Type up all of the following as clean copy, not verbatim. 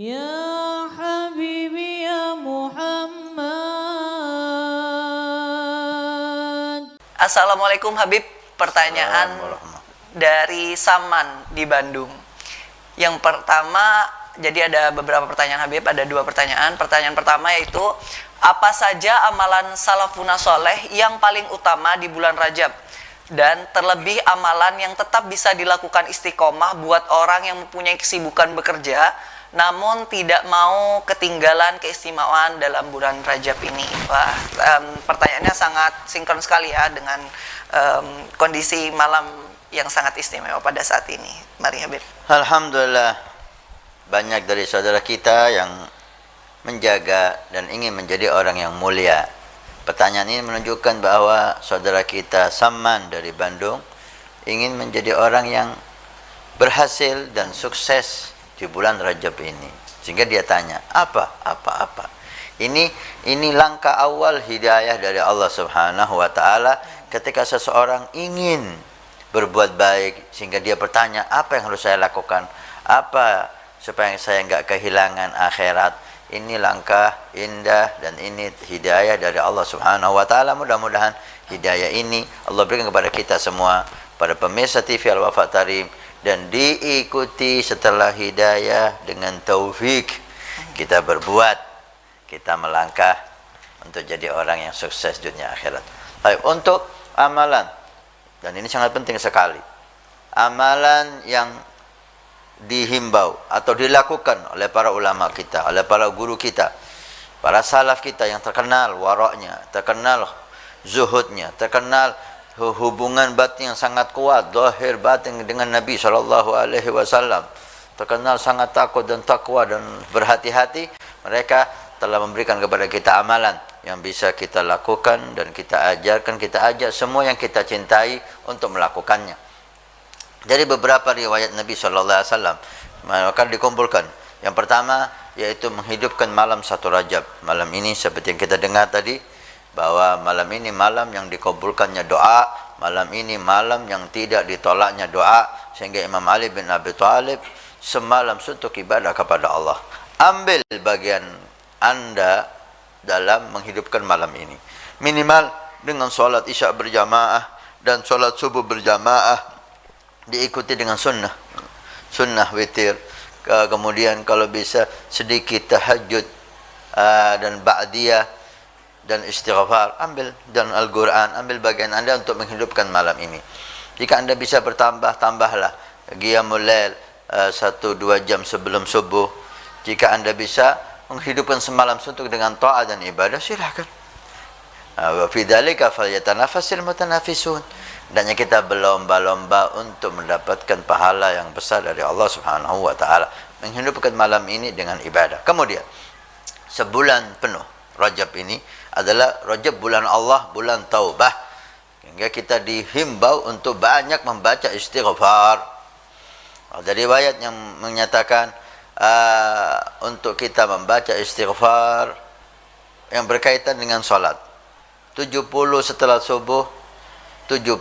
Ya Habibi ya Muhammad. Assalamualaikum Habib, pertanyaan dari Saman di Bandung. Yang pertama, jadi ada beberapa pertanyaan Habib, ada 2 pertanyaan. Pertanyaan pertama yaitu, apa saja amalan salafuna soleh yang paling utama di bulan Rajab? Dan terlebih amalan yang tetap bisa dilakukan istiqomah buat orang yang mempunyai kesibukan bekerja namun tidak mau ketinggalan keistimewaan dalam bulan Rajab ini. Wah, pertanyaannya sangat sinkron sekali ya dengan kondisi malam yang sangat istimewa pada saat ini. Mari Habib. Alhamdulillah, banyak dari saudara kita yang menjaga dan ingin menjadi orang yang mulia. Pertanyaan ini menunjukkan bahwa saudara kita Saman dari Bandung ingin menjadi orang yang berhasil dan sukses di bulan Rajab ini. Sehingga dia tanya, apa? Ini langkah awal hidayah dari Allah Subhanahu wa taala ketika seseorang ingin berbuat baik, sehingga dia bertanya, apa yang harus saya lakukan? Apa supaya saya enggak kehilangan akhirat? Ini langkah indah dan ini hidayah dari Allah Subhanahu wa taala. Mudah-mudahan hidayah ini Allah berikan kepada kita semua, pada pemirsa TV Al-Wafa Tarim, dan diikuti setelah hidayah dengan taufik kita berbuat, kita melangkah untuk jadi orang yang sukses dunia akhirat. Baik, untuk amalan, dan ini sangat penting sekali, amalan yang dihimbau atau dilakukan oleh para ulama kita, oleh para guru kita, para salaf kita yang terkenal waraknya, terkenal zuhudnya, terkenal hubungan batin yang sangat kuat, zahir batin dengan Nabi SAW, terkenal sangat takut dan takwa dan berhati-hati. Mereka telah memberikan kepada kita amalan yang bisa kita lakukan dan kita ajarkan, kita ajak semua yang kita cintai untuk melakukannya. Jadi beberapa riwayat Nabi SAW maka dikumpulkan. Yang pertama yaitu menghidupkan malam 1 Rajab. Malam ini seperti yang kita dengar tadi, bahwa malam ini malam yang dikabulkannya doa, malam ini malam yang tidak ditolaknya doa, sehingga Imam Ali bin Abi Thalib semalam suntuk ibadah kepada Allah. Ambil bagian Anda dalam menghidupkan malam ini, minimal dengan sholat isya berjamaah dan sholat subuh berjamaah, diikuti dengan sunnah witir, kemudian kalau bisa sedikit tahajud dan ba'diyah dan istighfar, ambil, dan Al-Quran, ambil bagian Anda untuk menghidupkan malam ini. Jika Anda bisa bertambah, tambahlah qiyamul lail 1-2 jam sebelum subuh. Jika Anda bisa menghidupkan semalam suntuk dengan taat dan ibadah, silahkan. Wa fi dzalika falyatanafasil mutanafisun. Dan kita berlomba-lomba untuk mendapatkan pahala yang besar dari Allah Subhanahu wa taala, menghidupkan malam ini dengan ibadah. Kemudian sebulan penuh Rajab ini adalah Rajab bulan Allah, bulan taubah, sehingga kita dihimbau untuk banyak membaca istighfar. Ada riwayat yang menyatakan untuk kita membaca istighfar yang berkaitan dengan sholat, 70 setelah subuh, 70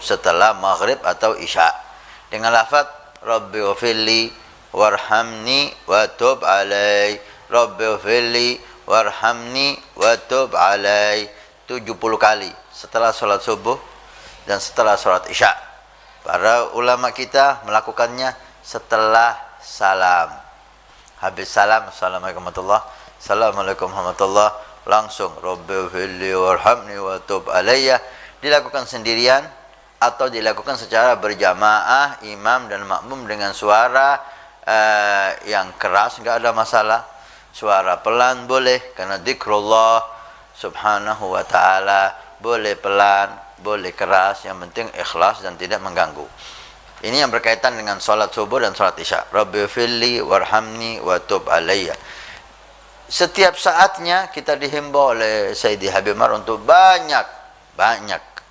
setelah maghrib atau isya, dengan lafaz Rabbi ghfirli warhamni wa tub alai, Rabbi ghfirli warhamni wa tub alai, 70 kali setelah sholat subuh dan setelah sholat isya. Para ulama kita melakukannya setelah salam. Habis salam, assalamualaikum warahmatullahi, langsung Rabbi ghfirli warhamni wa tub alayya. Dilakukan sendirian atau dilakukan secara berjamaah, imam dan makmum dengan suara yang keras, enggak ada masalah. Suara pelan boleh, karena zikrullah subhanahu wa ta'ala, boleh pelan, boleh keras, yang penting ikhlas dan tidak mengganggu. Ini yang berkaitan dengan sholat subuh dan sholat isya. Rabbi firli warhamni wa tub alayya. Setiap saatnya kita dihimbau oleh Sayyidi Habib Umar untuk banyak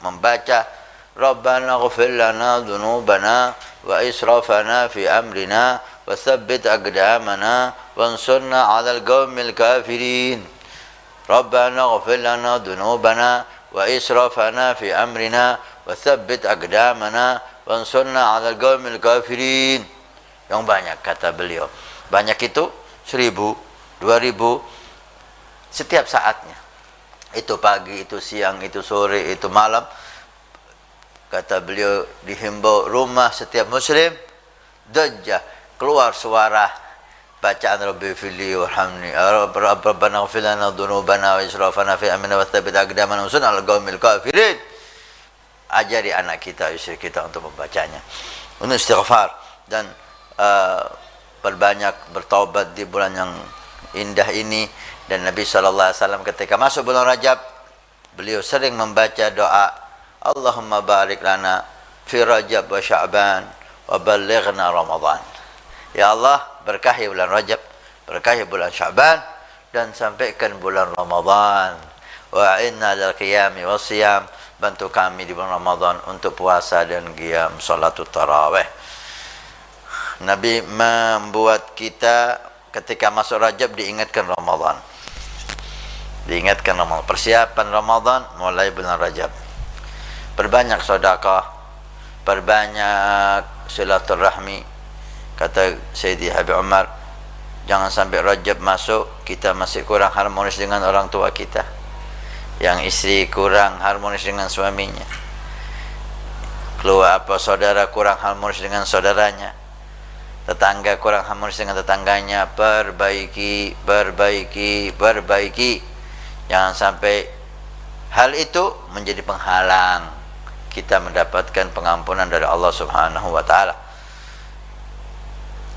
membaca Rabbana ghfir lana dhunubana wa israfana fi amrina wa thabbit aqdamana wansurna 'alal qaumil kafirin. Rabbana ghfir lana dhunubana wa israfana fi amrina wa thabbit aqdamana wansurna 'alal qaumil kafirin. Yang banyak, kata beliau. Banyak itu 1000, 2000, setiap saatnya. Itu pagi, itu siang, itu sore, itu malam. Kata beliau, dihimbau rumah setiap muslim, dajjah, keluar suara bacaan Rabbi fili warhamni, Rabbana ighfir lana dhunubana wa israfana fi amrina wa tsabbit aqdamana wansurna 'alal qaumil kafirin. Ajari anak kita, istri kita untuk membacanya, untuk istighfar dan perbanyak bertaubat di bulan yang indah ini. Dan Nabi SAW ketika masuk bulan Rajab, beliau sering membaca doa, Allahumma barik lana fi Rajab wa Sya'ban wa ballighna Ramadan. Ya Allah, berkahi bulan Rajab, berkahi bulan Sya'ban, dan sampaikan bulan Ramadan. Wa inna lil qiyami wasiyam, bantu kami di bulan Ramadan untuk puasa dan qiyam salatul tarawih. Nabi membuat kita ketika masuk Rajab diingatkan Ramadan. Diingatkan Ramadan, persiapan Ramadan mulai bulan Rajab. Perbanyak sedekah, perbanyak silaturahmi. Kata Sayyidi Habib Umar, jangan sampai Rajab masuk kita masih kurang harmonis dengan orang tua kita, yang istri kurang harmonis dengan suaminya, keluar saudara kurang harmonis dengan saudaranya, tetangga kurang harmonis dengan tetangganya. Perbaiki, perbaiki, perbaiki. Jangan sampai hal itu menjadi penghalang kita mendapatkan pengampunan dari Allah Subhanahu wa taala.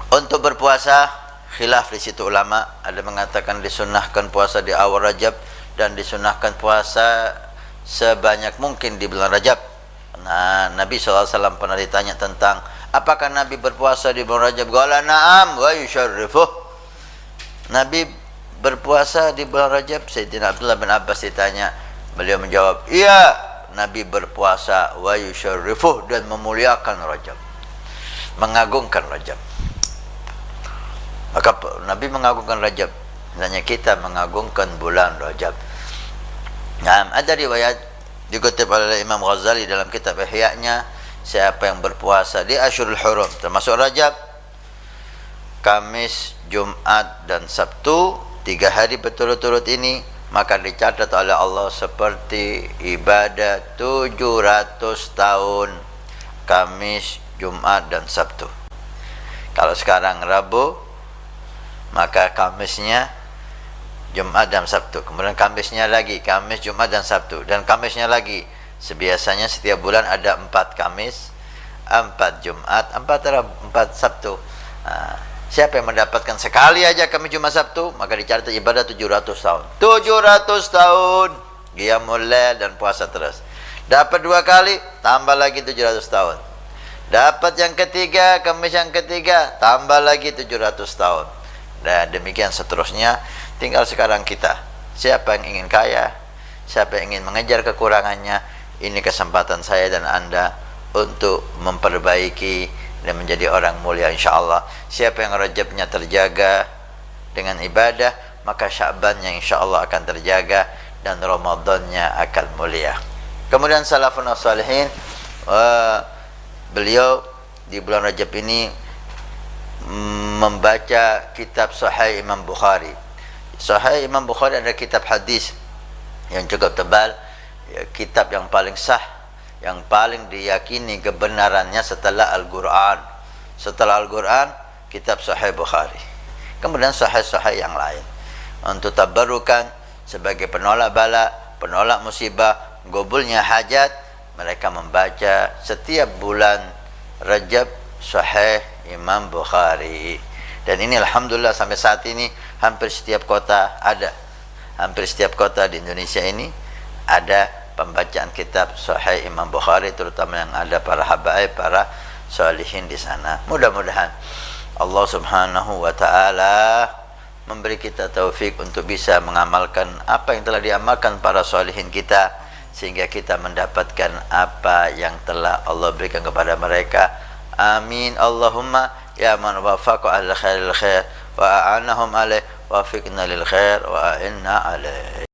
Untuk berpuasa, khilaf di situ ulama, ada mengatakan disunnahkan puasa di awal Rajab dan disunnahkan puasa sebanyak mungkin di bulan Rajab. Nah, Nabi SAW pernah ditanya tentang apakah Nabi berpuasa di bulan Rajab? Qala na'am wa yusyarrifuh. Nabi berpuasa di bulan Rajab. Sayyidina Abdullah bin Abbas ditanya, beliau menjawab, iya, Nabi berpuasa wa yusyarrifuh, dan memuliakan Rajab, mengagungkan Rajab. Maka Nabi mengagungkan Rajab, hanya kita mengagungkan bulan Rajab. Nah, ada riwayat dikutip oleh Imam Ghazali dalam kitab Ihya-nya, siapa yang berpuasa di Asyurul Hurum termasuk Rajab, Kamis, Jumat dan Sabtu, 3 hari berturut-turut ini, maka dicatat oleh Allah seperti ibadah 700 tahun, Kamis, Jumat dan Sabtu. Kalau sekarang Rabu, maka Kamisnya Jumat dan Sabtu, kemudian Kamisnya lagi, Kamis, Jumat dan Sabtu, dan Kamisnya lagi. Sebiasanya setiap bulan ada 4 Kamis, 4 Jumat, 4 Sabtu. Nah, siapa yang mendapatkan sekali aja Kamis, Jumat, Sabtu, maka dicatat ibadah 700 tahun. 700 tahun qiyamul lail dan puasa terus. Dapat 2 kali, tambah lagi 700 tahun. Dapat yang ketiga, Kamis yang ketiga, tambah lagi 700 tahun. Dan demikian seterusnya. Tinggal sekarang kita, siapa yang ingin kaya, siapa yang ingin mengejar kekurangannya, ini kesempatan saya dan Anda untuk memperbaiki dan menjadi orang mulia insyaallah. Siapa yang Rajabnya terjaga dengan ibadah, maka Sya'bannya insyaallah akan terjaga dan Ramadannya akan mulia. Kemudian salafun salihin, beliau di bulan Rajab ini membaca kitab Sahih Imam Bukhari. Sahih Imam Bukhari adalah kitab hadis yang cukup tebal, ya, kitab yang paling sah, yang paling diyakini kebenarannya setelah Al-Quran. Setelah Al-Quran, kitab Sahih Bukhari. Kemudian sahih-sahih yang lain. Untuk tabarukan sebagai penolak bala, penolak musibah, gobulnya hajat, mereka membaca setiap bulan Rajab Sahih Imam Bukhari. Dan ini alhamdulillah sampai saat ini hampir setiap kota ada. Hampir setiap kota di Indonesia ini ada pembacaan kitab Sahih Imam Bukhari, terutama yang ada para habaib, para salihin di sana. Mudah-mudahan Allah Subhanahu wa taala memberi kita taufik untuk bisa mengamalkan apa yang telah diamalkan para salihin kita, sehingga kita mendapatkan apa yang telah Allah berikan kepada mereka. Amin Allahumma ya man wafaqa al khairil khair wa a'anahum alaih wa fiqna lil khair wa a'inna alaih.